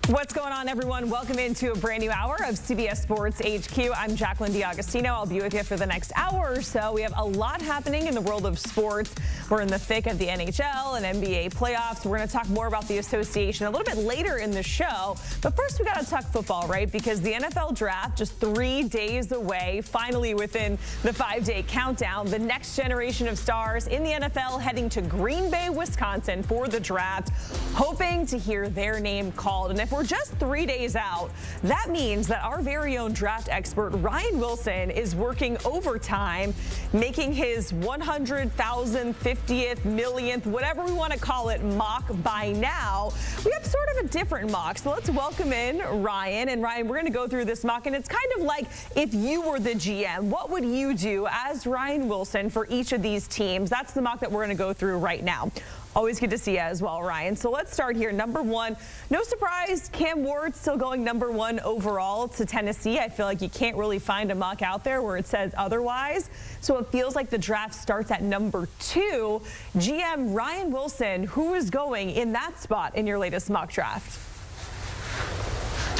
What's going on, everyone? Welcome into a brand new hour of CBS Sports HQ. I'm Jacqueline D'Agostino. I'll be with you for the next hour or so. We have a lot happening in the world of sports. We're in the thick of the NHL and NBA playoffs. We're going to talk more about the association a little bit later in the show. But first, we got to talk football, right? Because the NFL draft just 3 days away, finally within the 5-day countdown. The next generation of stars in the NFL heading to Green Bay, Wisconsin for the draft, hoping to hear their name called. And if we're just 3 days out, that means that our very own draft expert, Ryan Wilson, is working overtime, making his 100,000th, 50th, millionth, whatever we want to call it, mock by now. We have sort of a different mock, so let's welcome in Ryan. And Ryan, we're going to go through this mock, and it's kind of like if you were the GM, what would you do as Ryan Wilson for each of these teams? That's the mock that we're going to go through right now. Always good to see you as well, Ryan. So let's start here. Number one, no surprise, Cam Ward still going number one overall to Tennessee. I feel like you can't really find a mock out there where it says otherwise. So it feels like the draft starts at number 2. GM Ryan Wilson, who is going in that spot in your latest mock draft?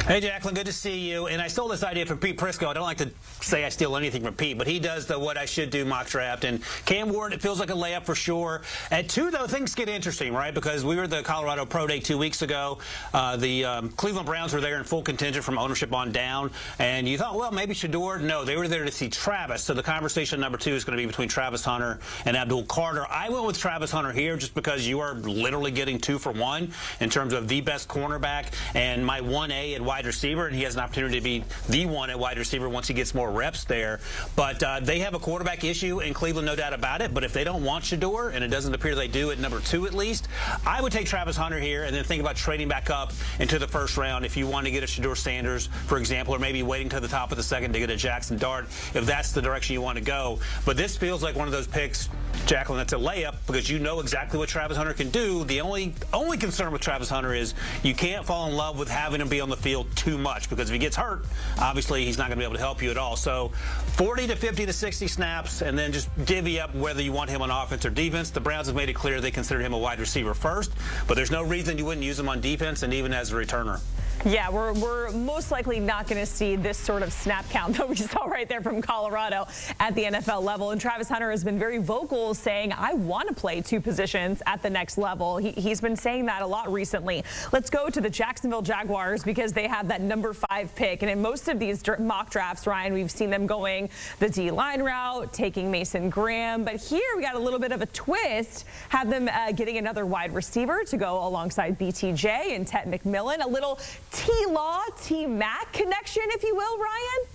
Hey, Jacqueline, good to see you. And I stole this idea from Pete Prisco. I don't like to say I steal anything from Pete, but he does the what I should do mock draft. And Cam Ward, it feels like a layup for sure. At 2, though, things get interesting, right? Because we were at the Colorado Pro Day 2 weeks ago. The Cleveland Browns were there in full contingent from ownership on down. And you thought, well, maybe Shedeur. No, they were there to see Travis. So the conversation number 2 is going to be between Travis Hunter and Abdul Carter. I went with Travis Hunter here just because you are literally getting 2 for 1 in terms of the best cornerback and my 1A at wide receiver, and he has an opportunity to be the one at wide receiver once he gets more reps there. But they have a quarterback issue in Cleveland, no doubt about it. But if they don't want Shedeur, and it doesn't appear they do at number 2 at least, I would take Travis Hunter here and then think about trading back up into the first round if you want to get a Shedeur Sanders, for example, or maybe waiting to the top of the second to get a Jackson Dart if that's the direction you want to go. But this feels like one of those picks, Jacqueline, that's a layup because you know exactly what Travis Hunter can do. The only concern with Travis Hunter is you can't fall in love with having him be on the field too much, because if he gets hurt, obviously he's not going to be able to help you at all. So 40 to 50 to 60 snaps, and then just divvy up whether you want him on offense or defense. The Browns have made it clear they consider him a wide receiver first, but there's no reason you wouldn't use him on defense and even as a returner. Yeah, we're most likely not going to see this sort of snap count that we saw right there from Colorado at the NFL level. And Travis Hunter has been very vocal saying, I want to play 2 positions at the next level. He's been saying that a lot recently. Let's go to the Jacksonville Jaguars because they have that number 5 pick. And in most of these mock drafts, Ryan, we've seen them going the D-line route, taking Mason Graham. But here we got a little bit of a twist, have them getting another wide receiver to go alongside BTJ and Ted McMillan. A little T-Law, T-Mac connection, if you will, Ryan?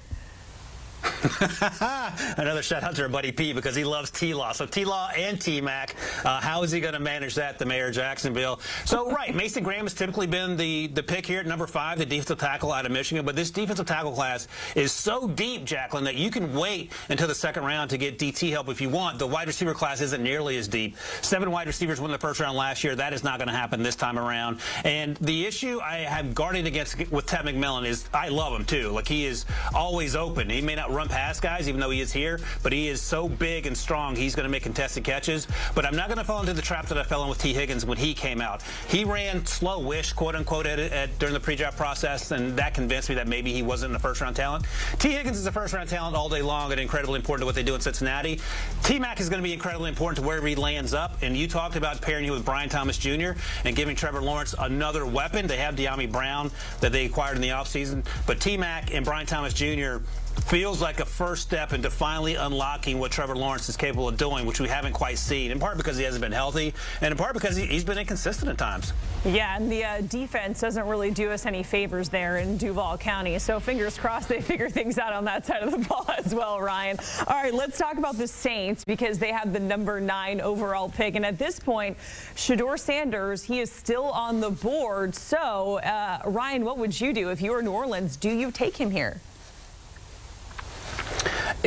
Another shout out to our buddy Pete because he loves T-Law. So T-Law and T-Mac, how is he going to manage that, the mayor of Jacksonville? So, right, Mason Graham has typically been the pick here at number 5, the defensive tackle out of Michigan. But this defensive tackle class is so deep, Jacqueline, that you can wait until the second round to get DT help if you want. The wide receiver class isn't nearly as deep. 7 wide receivers won the first round last year. That is not going to happen this time around. And the issue I have guarding against with Ted McMillan is I love him, too. Like, he is always open. He may not run past guys, even though he is here, but he is so big and strong, he's going to make contested catches. But I'm not going to fall into the trap that I fell in with T. Higgins when he came out. He ran slow-ish, quote-unquote, during the pre-draft process, and that convinced me that maybe he wasn't a first-round talent. T. Higgins is a first-round talent all day long and incredibly important to what they do in Cincinnati. T-Mac is going to be incredibly important to wherever he lands up, and you talked about pairing you with Brian Thomas Jr. and giving Trevor Lawrence another weapon. They have De'Ami Brown that they acquired in the offseason, but T-Mac and Brian Thomas Jr. feels like a first step into finally unlocking what Trevor Lawrence is capable of doing, which we haven't quite seen, in part because he hasn't been healthy, and in part because he's been inconsistent at times. Yeah, and the defense doesn't really do us any favors there in Duval County, so fingers crossed they figure things out on that side of the ball as well, Ryan. All right, let's talk about the Saints because they have the number 9 overall pick, and at this point, Shedeur Sanders, he is still on the board. So, Ryan, what would you do if you were New Orleans? Do you take him here?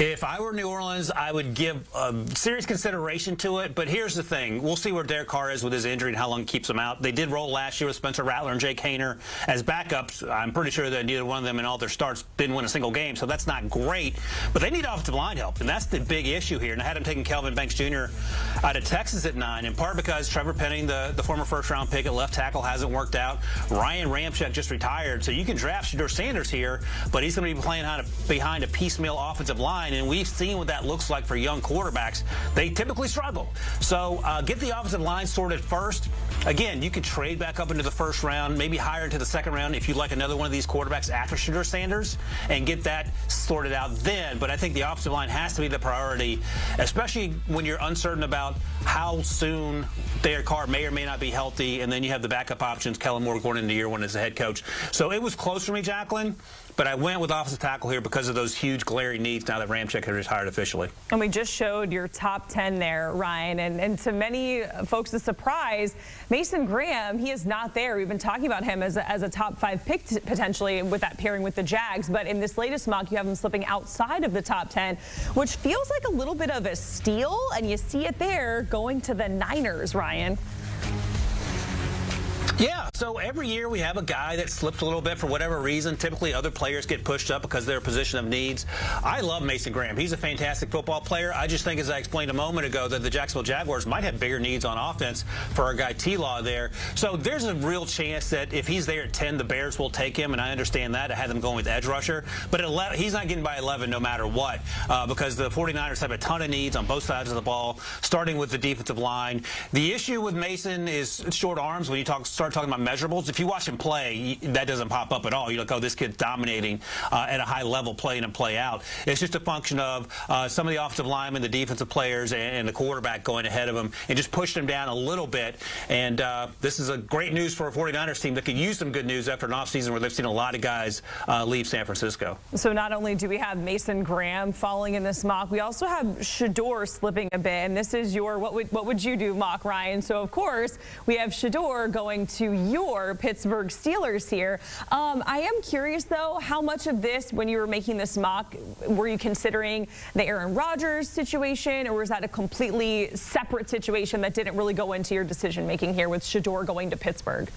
If I were New Orleans, I would give serious consideration to it. But here's the thing. We'll see where Derek Carr is with his injury and how long it keeps him out. They did roll last year with Spencer Rattler and Jake Haener as backups. I'm pretty sure that neither one of them in all their starts didn't win a single game, so that's not great. But they need offensive line help, and that's the big issue here. And I had him taking Kelvin Banks Jr. out of Texas at 9, in part because Trevor Penning, the former first-round pick at left tackle, hasn't worked out. Ryan Ramczyk just retired, so you can draft Shedeur Sanders here, but he's going to be playing behind a piecemeal offensive line. And we've seen what that looks like for young quarterbacks. They typically struggle. So get the offensive line sorted first. Again, you could trade back up into the first round, maybe higher into the second round if you like another one of these quarterbacks after Shedeur Sanders, and get that sorted out then. But I think the offensive line has to be the priority, especially when you're uncertain about how soon Derek Carr may or may not be healthy, and then you have the backup options, Kellen Moore going into year one as the head coach. So it was close for me, Jacqueline, but I went with offensive tackle here because of those huge glaring needs now that Ramczyk has retired officially. And we just showed your top 10 there, Ryan, and to many folks' surprise, Mason Graham, he is not there. We've been talking about him as a top 5 pick potentially with that pairing with the Jags, but in this latest mock, you have him slipping outside of the top 10, which feels like a little bit of a steal, and you see it there going to the Niners, Ryan. Yeah, so every year we have a guy that slips a little bit for whatever reason. Typically other players get pushed up because they're a position of needs. I love Mason Graham. He's a fantastic football player. I just think, as I explained a moment ago, that the Jacksonville Jaguars might have bigger needs on offense for our guy T-Law there. So there's a real chance that if he's there at 10, the Bears will take him, and I understand that. I had them going with edge rusher. But at 11, he's not getting by 11 no matter what because the 49ers have a ton of needs on both sides of the ball, starting with the defensive line. The issue with Mason is short arms. When you start talking about measurables, if you watch him play, that doesn't pop up at all. You're like, oh, this kid's dominating at a high level, play in and play out. It's just a function of some of the offensive linemen, the defensive players, and the quarterback going ahead of him and just pushed him down a little bit. And this is a great news for a 49ers team that could use some good news after an offseason where they've seen a lot of guys leave San Francisco. So not only do we have Mason Graham falling in this mock, we also have Shedeur slipping a bit. And this is your what would you do mock, Ryan? So, of course, we have Shedeur going to your Pittsburgh Steelers here. I am curious, though, how much of this, when you were making this mock, were you considering the Aaron Rodgers situation, or was that a completely separate situation that didn't really go into your decision-making here with Shedeur going to Pittsburgh?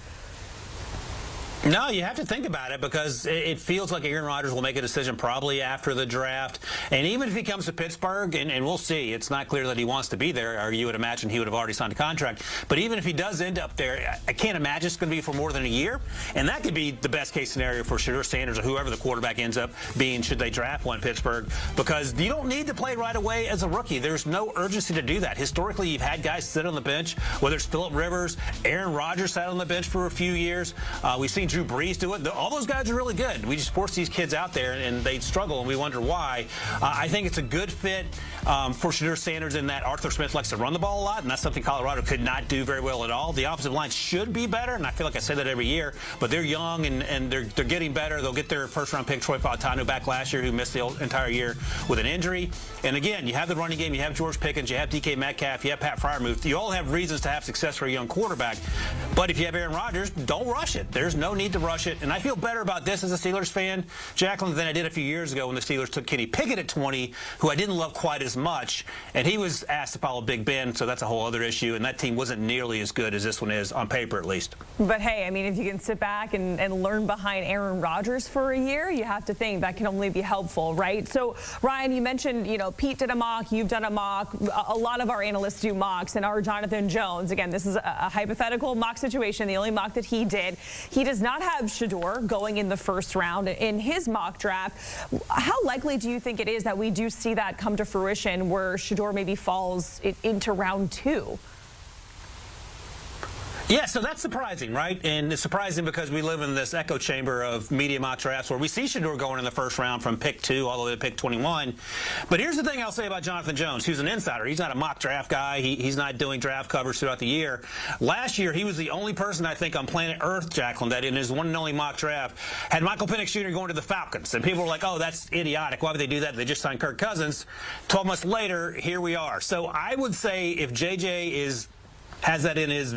No, you have to think about it because it feels like Aaron Rodgers will make a decision probably after the draft. And even if he comes to Pittsburgh, and we'll see, it's not clear that he wants to be there, or you would imagine he would have already signed a contract. But even if he does end up there, I can't imagine it's going to be for more than a year. And that could be the best-case scenario for Shedeur Sanders or whoever the quarterback ends up being should they draft one in Pittsburgh, because you don't need to play right away as a rookie. There's no urgency to do that. Historically, you've had guys sit on the bench, whether it's Phillip Rivers, Aaron Rodgers sat on the bench for a few years. We've seen Drew Brees do it. All those guys are really good. We just force these kids out there, and they struggle, and we wonder why. I think it's a good fit for Shedeur Sanders in that Arthur Smith likes to run the ball a lot, and that's something Colorado could not do very well at all. The offensive line should be better, and I feel like I say that every year, but they're young, and they're getting better. They'll get their first-round pick, Troy Fautanu, back last year, who missed the entire year with an injury. And again, you have the running game, you have George Pickens, you have DK Metcalf, you have Pat Freiermuth. You all have reasons to have success for a young quarterback. But if you have Aaron Rodgers, don't rush it. There's no need to rush it. And I feel better about this as a Steelers fan, Jacqueline, than I did a few years ago when the Steelers took Kenny Pickett at 20, who I didn't love quite as much. And he was asked to follow Big Ben, so that's a whole other issue. And that team wasn't nearly as good as this one is, on paper at least. But, hey, I mean, if you can sit back and learn behind Aaron Rodgers for a year, you have to think that can only be helpful, right? So, Ryan, you mentioned, Pete did a mock, you've done a mock. A lot of our analysts do mocks, and our Jonathan Jones, again, this is a hypothetical mock situation, the only mock that he did. He does not have Shedeur going in the first round in his mock draft. How likely do you think it is that we do see that come to fruition where Shedeur maybe falls into round 2? Yeah, so that's surprising, right? And it's surprising because we live in this echo chamber of media mock drafts where we see Shedeur going in the first round from pick 2 all the way to pick 21. But here's the thing I'll say about Jonathan Jones, who's an insider. He's not a mock draft guy. He's not doing draft covers throughout the year. Last year, he was the only person, I think, on planet Earth, Jacqueline, that in his one and only mock draft had Michael Penix Jr. going to the Falcons. And people were like, oh, that's idiotic. Why would they do that? They just signed Kirk Cousins. 12 months later, here we are. So I would say if JJ has that in his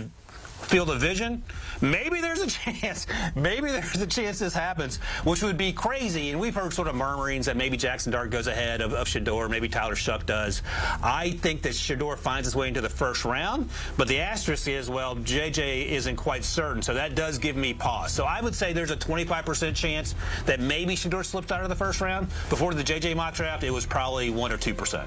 field of vision, maybe there's a chance. Maybe there's a chance this happens, which would be crazy. And we've heard sort of murmurings that maybe Jackson Dart goes ahead of Shedeur, maybe Tyler Shuck does. I think that Shedeur finds his way into the first round, but the asterisk is, well, JJ isn't quite certain, so that does give me pause. So I would say there's a 25% chance that maybe Shedeur slipped out of the first round. Before the JJ mock draft, it was probably 1 or 2%.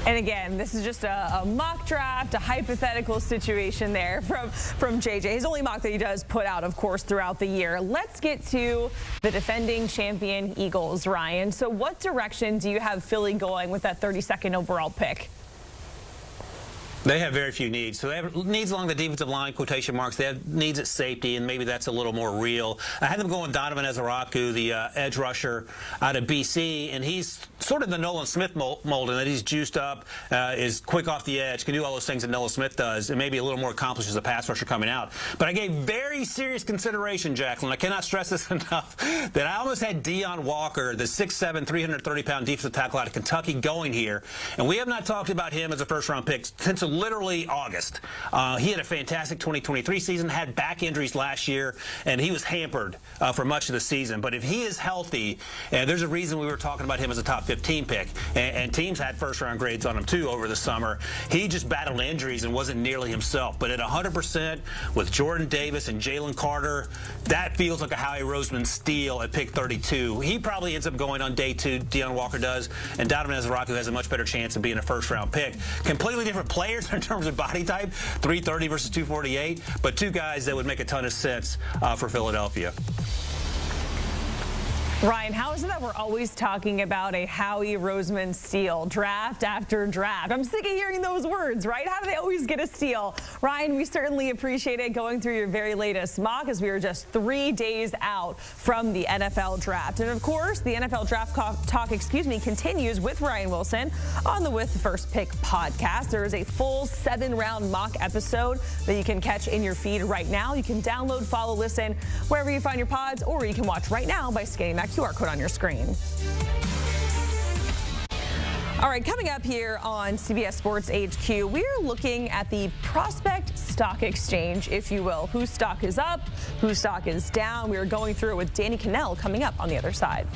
And again, this is just a mock draft, a hypothetical situation there from JJ. His only mock that he does put out, of course, throughout the year. Let's get to the defending champion Eagles, Ryan. So what direction do you have Philly going with that 32nd overall pick? They have very few needs. So they have needs along the defensive line, quotation marks. They have needs at safety, and maybe that's a little more real. I had them going Donovan Ezaraku, the edge rusher out of BC, and he's sort of the Nolan Smith mold in that he's juiced up, is quick off the edge, can do all those things that Nolan Smith does, and maybe a little more accomplished as a pass rusher coming out. But I gave very serious consideration, Jacqueline. I cannot stress this enough, that I almost had Deion Walker, the 6'7", 330-pound defensive tackle out of Kentucky, going here. And we have not talked about him as a first-round pick since literally August. He had a fantastic 2023 season, had back injuries last year, and he was hampered for much of the season. But if he is healthy, there's a reason we were talking about him as a top 15 pick, and teams had first-round grades on him, too, over the summer. He just battled injuries and wasn't nearly himself. But at 100% with Jordan Davis and Jalen Carter, that feels like a Howie Roseman steal at pick 32. He probably ends up going on day 2, Deion Walker does, and Donovan Ezaraku has a much better chance of being a first-round pick. Completely different players in terms of body type, 330 versus 248, but two guys that would make a ton of sense for Philadelphia. Ryan, how is it that we're always talking about a Howie Roseman steal, draft after draft? I'm sick of hearing those words, right? How do they always get a steal? Ryan, we certainly appreciate it going through your very latest mock as we are just 3 days out from the NFL draft. And of course, the NFL draft talk, continues with Ryan Wilson on the With the First Pick podcast. There is a full 7-round mock episode that you can catch in your feed right now. You can download, follow, listen wherever you find your pods, or you can watch right now by scanning that QR code on your screen. All right, coming up here on CBS Sports HQ, we're looking at the prospect stock exchange, if you will. Whose stock is up, whose stock is down. We are going through it with Danny Cannell coming up on the other side.